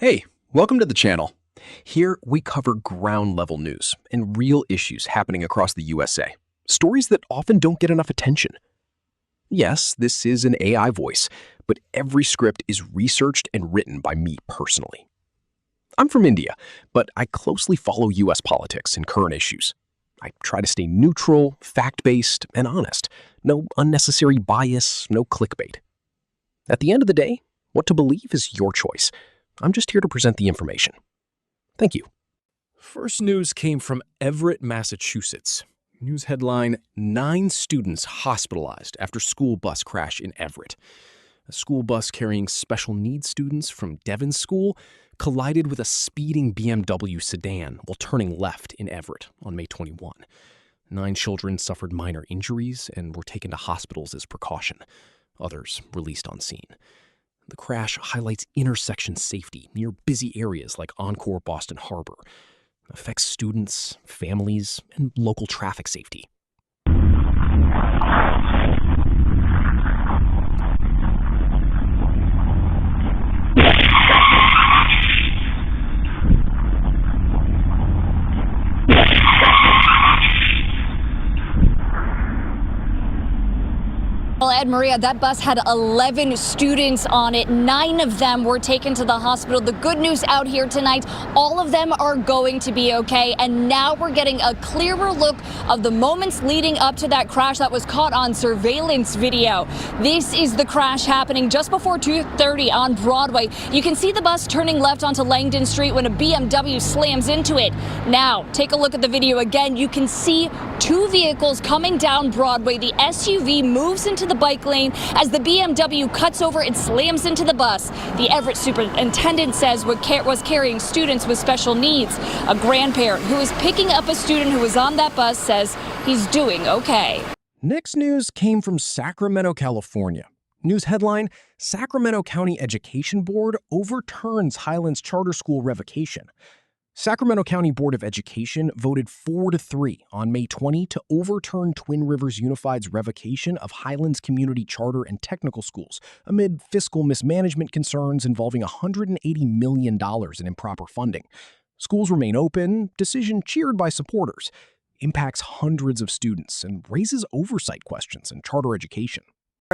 Hey, welcome to the channel. Here we cover ground-level news and real issues happening across the USA. Stories that often don't get enough attention. Yes, this is an AI voice, but every script is researched and written by me personally. I'm from India, but I closely follow US politics and current issues. I try to stay neutral, fact-based, and honest. No unnecessary bias, no clickbait. At the end of the day, what to believe is your choice. I'm just here to present the information. Thank you. First news came from Everett, Massachusetts. News headline, 9 students hospitalized after school bus crash in Everett. A school bus carrying special needs students from Devens School collided with a speeding BMW sedan while turning left in Everett on May 21. 9 children suffered minor injuries and were taken to hospitals as precaution. Others released on scene. The crash highlights intersection safety near busy areas like Encore Boston Harbor. It affects students, families, and local traffic safety. Well, Ed Maria, that bus had 11 students on it. 9 of them were taken to the hospital. The good news out here tonight, all of them are going to be okay. And now we're getting a clearer look of the moments leading up to that crash that was caught on surveillance video. This is the crash happening just before 2:30 on Broadway. You can see the bus turning left onto Langdon Street when a BMW slams into it. Now, take a look at the video again. You can see 2 vehicles coming down Broadway. The SUV moves into the bike lane as the BMW cuts over and slams into the bus. The Everett superintendent says what was carrying students with special needs. A grandparent who is picking up a student who was on that bus says he's doing okay. Next news came from Sacramento, California. News headline, Sacramento County Education Board overturns Highlands Charter School revocation. Sacramento County Board of Education voted 4-3 on May 20 to overturn Twin Rivers Unified's revocation of Highlands Community Charter and Technical Schools amid fiscal mismanagement concerns involving $180 million in improper funding. Schools remain open, decision cheered by supporters, impacts hundreds of students, and raises oversight questions in charter education.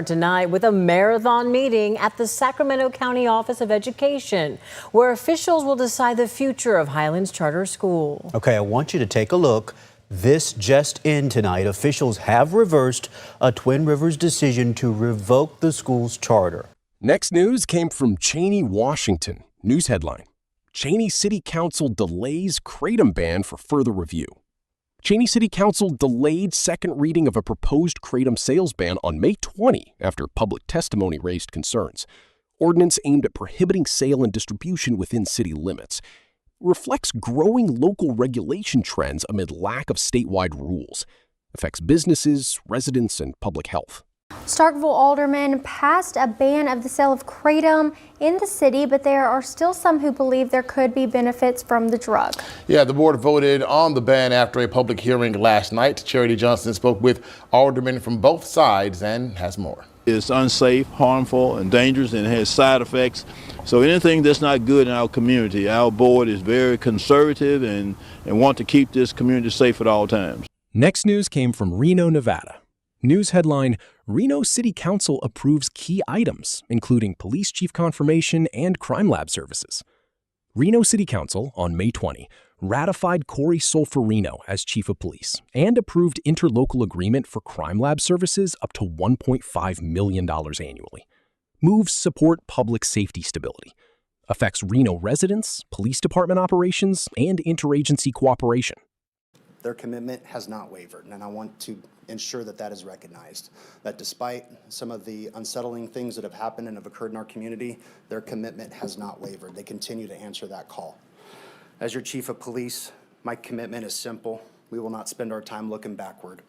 Tonight with a marathon meeting at the Sacramento County Office of Education, where officials will decide the future of Highlands Charter School. Okay, I want you to take a look. This just in tonight, officials have reversed a Twin Rivers decision to revoke the school's charter. Next news came from Cheney, Washington. News headline, Cheney City Council delays kratom ban for further review. Cheney City Council delayed second reading of a proposed kratom sales ban on May 20 after public testimony raised concerns. Ordinance aimed at prohibiting sale and distribution within city limits. Reflects growing local regulation trends amid lack of statewide rules. Affects businesses, residents, and public health. Starkville aldermen passed a ban of the sale of kratom in the city, but there are still some who believe there could be benefits from the drug. Yeah, the board voted on the ban after a public hearing last night. Charity Johnson spoke with aldermen from both sides and has more. It's unsafe, harmful, and dangerous, and it has side effects. So anything that's not good in our community, our board is very conservative and want to keep this community safe at all times. Next news came from Reno, Nevada. News headline, Reno City Council approves key items, including police chief confirmation and crime lab services. Reno City Council, on May 20, ratified Corey Solferino as chief of police and approved interlocal agreement for crime lab services up to $1.5 million annually. Moves support public safety stability. Affects Reno residents, police department operations, and interagency cooperation. Their commitment has not wavered, and I want to ensure that that is recognized. That despite some of the unsettling things that have happened and have occurred in our community, their commitment has not wavered. They continue to answer that call. As your chief of police, my commitment is simple. We will not spend our time looking backward.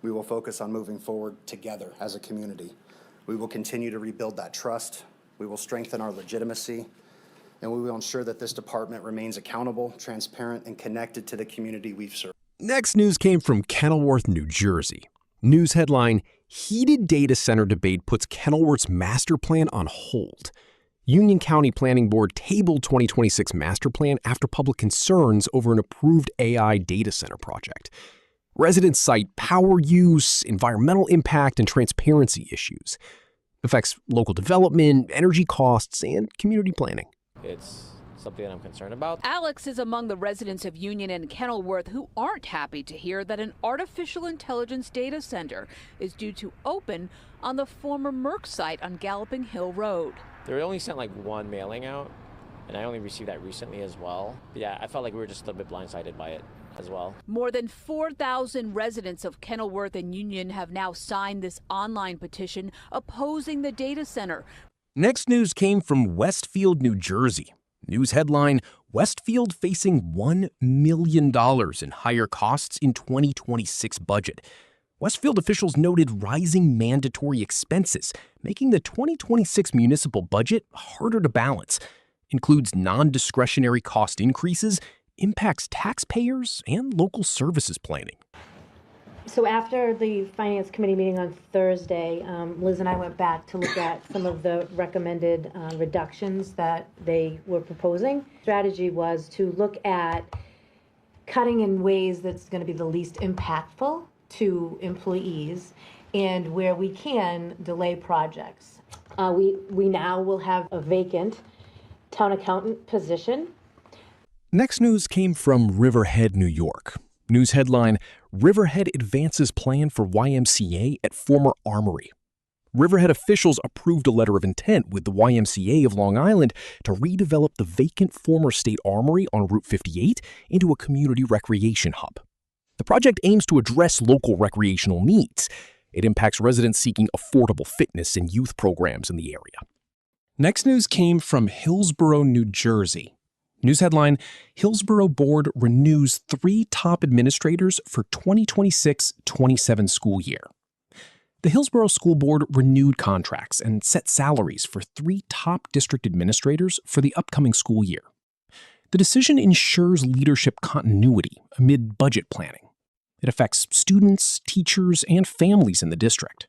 We will focus on moving forward together as a community. We will continue to rebuild that trust. We will strengthen our legitimacy, and we will ensure that this department remains accountable, transparent, and connected to the community we've served. Next news came from Kenilworth, New Jersey. News headline, heated data center debate puts Kenilworth's master plan on hold. Union County Planning Board tabled 2026 master plan after public concerns over an approved AI data center project. Residents cite power use, environmental impact, and transparency issues. Affects local development, energy costs, and community planning. It's something that I'm concerned about. Alex is among the residents of Union and Kenilworth who aren't happy to hear that an artificial intelligence data center is due to open on the former Merck site on Galloping Hill Road. They only sent like one mailing out, and I only received that recently as well. But yeah, I felt like we were just a little bit blindsided by it as well. More than 4,000 residents of Kenilworth and Union have now signed this online petition opposing the data center. Next news came from Westfield, New Jersey. News headline, Westfield facing $1 million in higher costs in 2026 budget. Westfield officials noted rising mandatory expenses, making the 2026 municipal budget harder to balance. Includes non-discretionary cost increases, impacts taxpayers, and local services planning. So after the Finance Committee meeting on Thursday, Liz and I went back to look at some of the recommended reductions that they were proposing. Strategy was to look at cutting in ways that's going to be the least impactful to employees and where we can delay projects. We now will have a vacant town accountant position. Next news came from Riverhead, New York. News headline, Riverhead advances plan for YMCA at former Armory. Riverhead officials approved a letter of intent with the YMCA of Long Island to redevelop the vacant former state armory on Route 58 into a community recreation hub. The project aims to address local recreational needs. It impacts residents seeking affordable fitness and youth programs in the area. Next news came from Hillsborough, New Jersey. News headline, Hillsborough Board renews 3 top administrators for 2026-27 school year. The Hillsborough School Board renewed contracts and set salaries for 3 top district administrators for the upcoming school year. The decision ensures leadership continuity amid budget planning. It affects students, teachers, and families in the district.